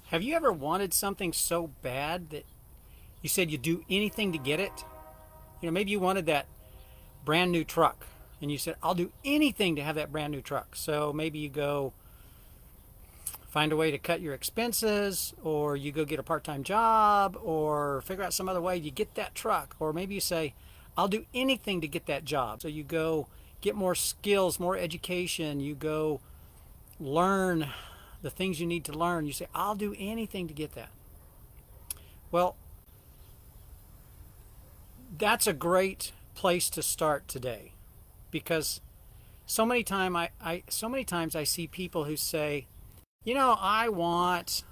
Have you ever wanted something so bad that you said you'd do anything to get it? Maybe you wanted that brand new truck and you said, I'll do anything to have that brand new truck. So maybe you go find a way to cut your expenses, or you go get a part time job, or figure out some other way you get that truck. Or maybe you say, I'll do anything to get that job. So you go get more skills, more education, you go learn the things you need to learn. You say, I'll do anything to get that. Well, that's a great place to start today, because so many times I see people who say, I want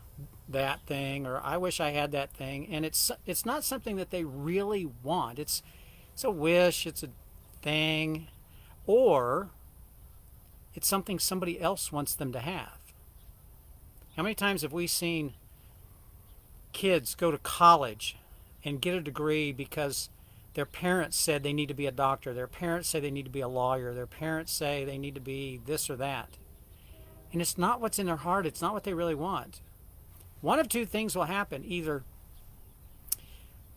that thing, or I wish I had that thing, and it's not something that they really want. It's a wish, it's a thing, or it's something somebody else wants them to have. How many times have we seen kids go to college and get a degree because their parents said they need to be a doctor, their parents say they need to be a lawyer, their parents say they need to be this or that? And it's not what's in their heart, it's not what they really want. One of two things will happen. Either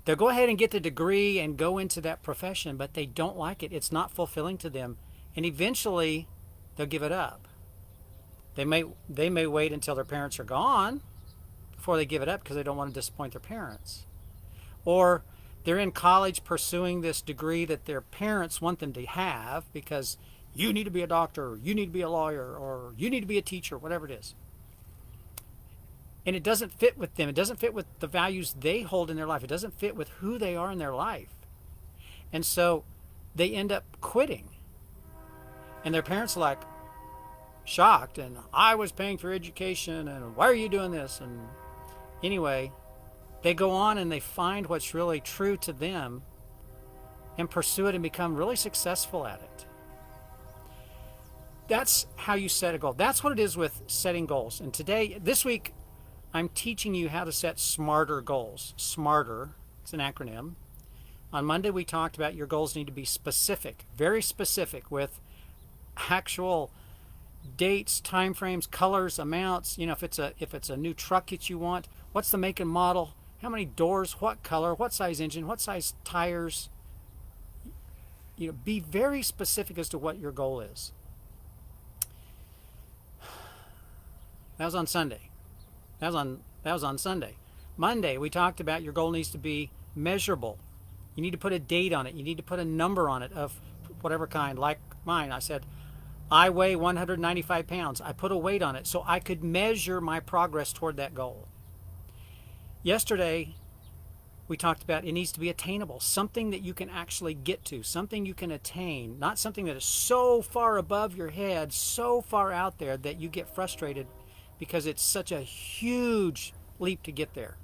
they'll go ahead and get the degree and go into that profession, but they don't like it, it's not fulfilling to them, and eventually they'll give it up. They may wait until their parents are gone before they give it up, because they don't want to disappoint their parents. Or they're in college pursuing this degree that their parents want them to have, because you need to be a doctor, or you need to be a lawyer, or you need to be a teacher, whatever it is. And it doesn't fit with them. It doesn't fit with the values they hold in their life. It doesn't fit with who they are in their life. And so they end up quitting. And their parents are like shocked, and I was paying for education, and why are you doing this? And anyway, they go on and they find what's really true to them and pursue it and become really successful at it. That's how you set a goal. That's what it is with setting goals. And this week, I'm teaching you how to set smarter goals. SMARTER, it's an acronym. On Monday, we talked about your goals need to be specific, very specific, with actual dates, time frames, colors, amounts. If it's a new truck that you want, what's the make and model? How many doors? What color? What size engine? What size tires? Be very specific as to what your goal is. That was on Sunday. That was on Sunday. Monday, we talked about your goal needs to be measurable. You need to put a date on it. You need to put a number on it of whatever kind. Like mine, I said, I weigh 195 pounds. I put a weight on it so I could measure my progress toward that goal. Yesterday, we talked about it needs to be attainable, something that you can actually get to, something you can attain, not something that is so far above your head, so far out there that you get frustrated because it's such a huge leap to get there.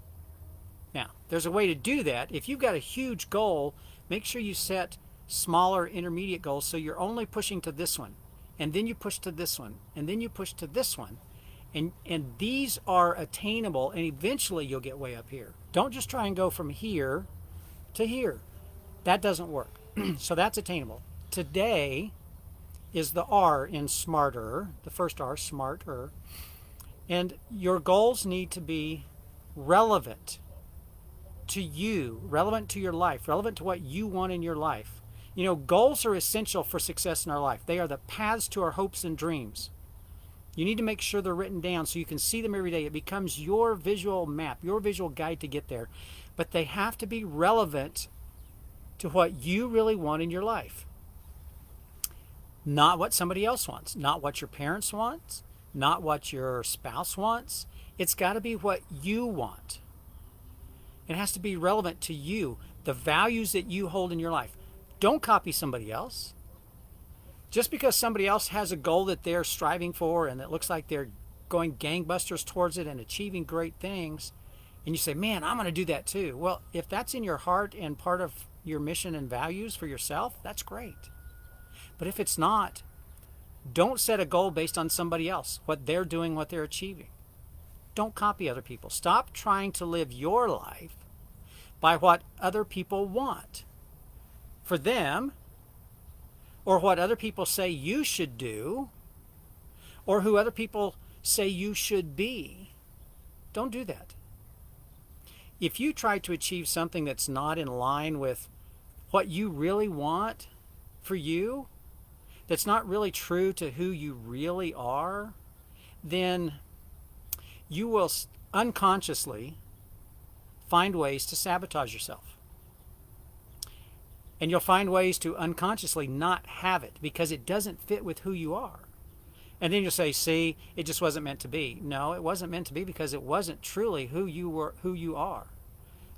Now, there's a way to do that. If you've got a huge goal, make sure you set smaller intermediate goals so you're only pushing to this one, and then you push to this one, and then you push to this one. And these are attainable, and eventually you'll get way up here. Don't just try and go from here to here. That doesn't work. So that's attainable. Today is the R in SMARTER, the first R, SMARTER. And your goals need to be relevant to you, relevant to your life, relevant to what you want in your life. Goals are essential for success in our life. They are the paths to our hopes and dreams. You need to make sure they're written down so you can see them every day. It becomes your visual map, your visual guide to get there. But they have to be relevant to what you really want in your life. Not what somebody else wants, not what your parents want, not what your spouse wants. It's got to be what you want. It has to be relevant to you, the values that you hold in your life. Don't copy somebody else. Just because somebody else has a goal that they're striving for and it looks like they're going gangbusters towards it and achieving great things, and you say, man, I'm going to do that too. Well, if that's in your heart and part of your mission and values for yourself, that's great. But if it's not, don't set a goal based on somebody else, what they're doing, what they're achieving. Don't copy other people. Stop trying to live your life by what other people want for them, or what other people say you should do, or who other people say you should be. Don't do that. If you try to achieve something that's not in line with what you really want for you, that's not really true to who you really are, then you will unconsciously find ways to sabotage yourself. And you'll find ways to unconsciously not have it because it doesn't fit with who you are. And then you'll say, see, it just wasn't meant to be. No, it wasn't meant to be because it wasn't truly who you are.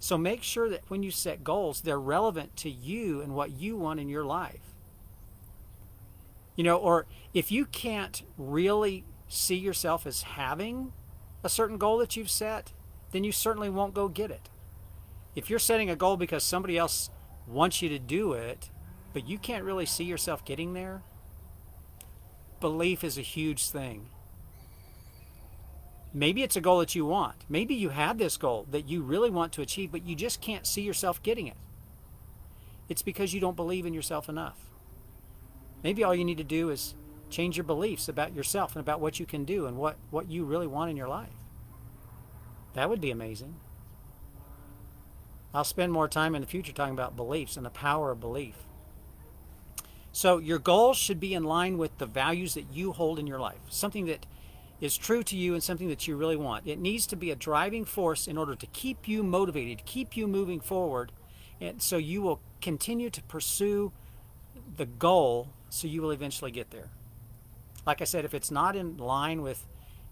So make sure that when you set goals, they're relevant to you and what you want in your life. Or if you can't really see yourself as having a certain goal that you've set, then you certainly won't go get it. If you're setting a goal because somebody else wants you to do it, but you can't really see yourself getting there, belief is a huge thing. Maybe it's a goal that you want. Maybe you have this goal that you really want to achieve, but you just can't see yourself getting it. It's because you don't believe in yourself enough. Maybe all you need to do is change your beliefs about yourself and about what you can do and what you really want in your life. That would be amazing. I'll spend more time in the future talking about beliefs and the power of belief. So your goals should be in line with the values that you hold in your life, something that is true to you and something that you really want. It needs to be a driving force in order to keep you motivated, keep you moving forward, and so you will continue to pursue the goal so you will eventually get there. Like I said, if it's not in line with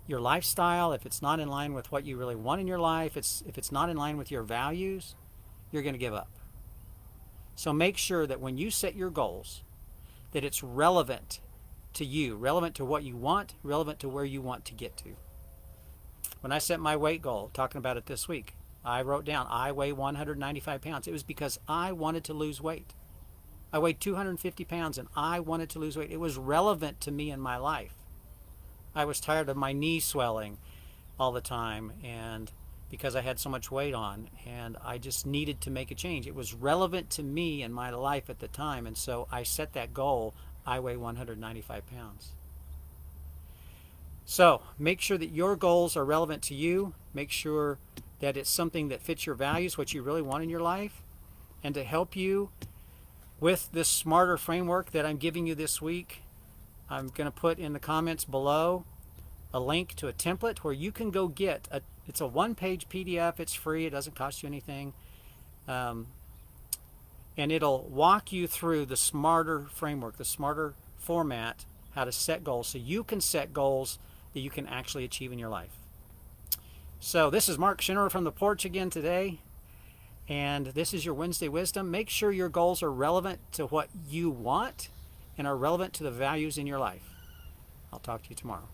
your lifestyle, if it's not in line with what you really want in your life, if it's not in line with your values, you're going to give up. So make sure that when you set your goals, that it's relevant to you, relevant to what you want, relevant to where you want to get to. When I set my weight goal, talking about it this week, I wrote down, I weigh 195 pounds. It was because I wanted to lose weight. I weighed 250 pounds and I wanted to lose weight. It was relevant to me in my life. I was tired of my knee swelling all the time and because I had so much weight on, and I just needed to make a change. It was relevant to me in my life at the time, and so I set that goal. I weigh 195 pounds. So make sure that your goals are relevant to you. Make sure that it's something that fits your values, what you really want in your life. And to help you with this smarter framework that I'm giving you this week, I'm going to put in the comments below a link to a template where you can go get it's a one-page PDF. It's free. It doesn't cost you anything. And it'll walk you through the smarter framework, the smarter format, how to set goals so you can set goals that you can actually achieve in your life. So this is Mark Schinnerer from the porch again today. And this is your Wednesday Wisdom. Make sure your goals are relevant to what you want and are relevant to the values in your life. I'll talk to you tomorrow.